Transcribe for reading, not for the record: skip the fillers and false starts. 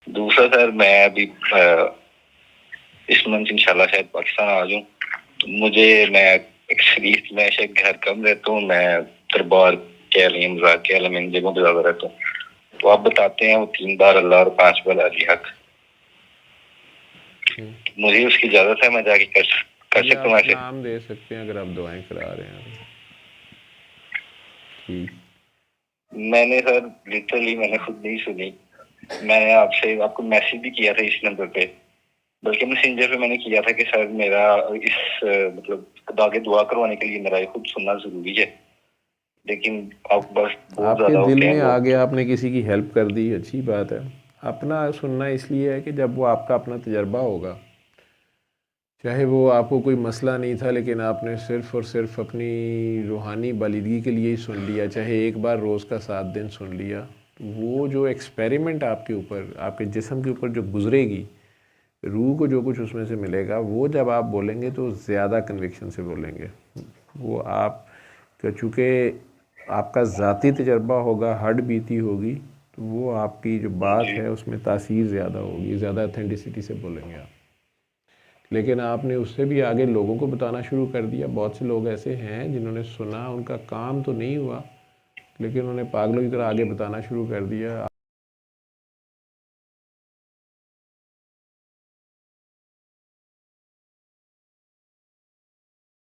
दूसरा सर, मैं अभी इस मंथ इंशाल्लाह शायद पाकिस्तान आ जाऊँ। तो मैं शायद घर कम रहता हूँ, मैं दरबार के अलीम के आलम इन जगहों पे ज्यादा रहता हूँ। तो आप बताते हैं वो 3 बार अल्लाह और 5 बार अली हक, मुझे उसकी इजाजत है, मैं जाके कर सकता हूँ ऐसे? नाम दे सकते हैं अगर आप दुआएं करा रहे हैं कि मैंने सर लिटरली मैंने खुद नहीं सुनी। मैंने आपको मैसेज भी किया था इस नंबर पे, बल्कि मैसेंजर पे मैंने किया था कि सर मेरा इस मतलब खुदा के दुआ करवाने के लिए मेरा ये खुद सुनना जरूरी है, लेकिन आप बस बहुत आपके ज्यादा दिल होते हैं में आ लोग। गया, आपने किसी की हेल्प कर दी, अच्छी बात है। अपना सुनना इसलिए है कि जब वो आपका अपना तजर्बा होगा, चाहे वो आपको कोई मसला नहीं था लेकिन आपने सिर्फ़ और सिर्फ अपनी रूहानी बालिदगी के लिए ही सुन लिया, चाहे एक बार रोज़ का 7 दिन सुन लिया, तो वो जो एक्सपेरिमेंट आपके ऊपर, आपके जिस्म के ऊपर जो गुजरेगी, रूह को जो कुछ उसमें से मिलेगा, वो जब आप बोलेंगे तो ज़्यादा कन्विक्शन से बोलेंगे। वो आप चूँकि आपका ज़ाती तजर्बा होगा, हड बीती होगी, तो वो आपकी जो बात है उसमें तासीर ज़्यादा होगी, ज़्यादा अथेंटिसिटी से बोलेंगे आप। लेकिन आपने उससे भी आगे लोगों को बताना शुरू कर दिया। बहुत से लोग ऐसे हैं जिन्होंने सुना, उनका काम तो नहीं हुआ, लेकिन उन्होंने पागलों की तरह आगे बताना शुरू कर दिया।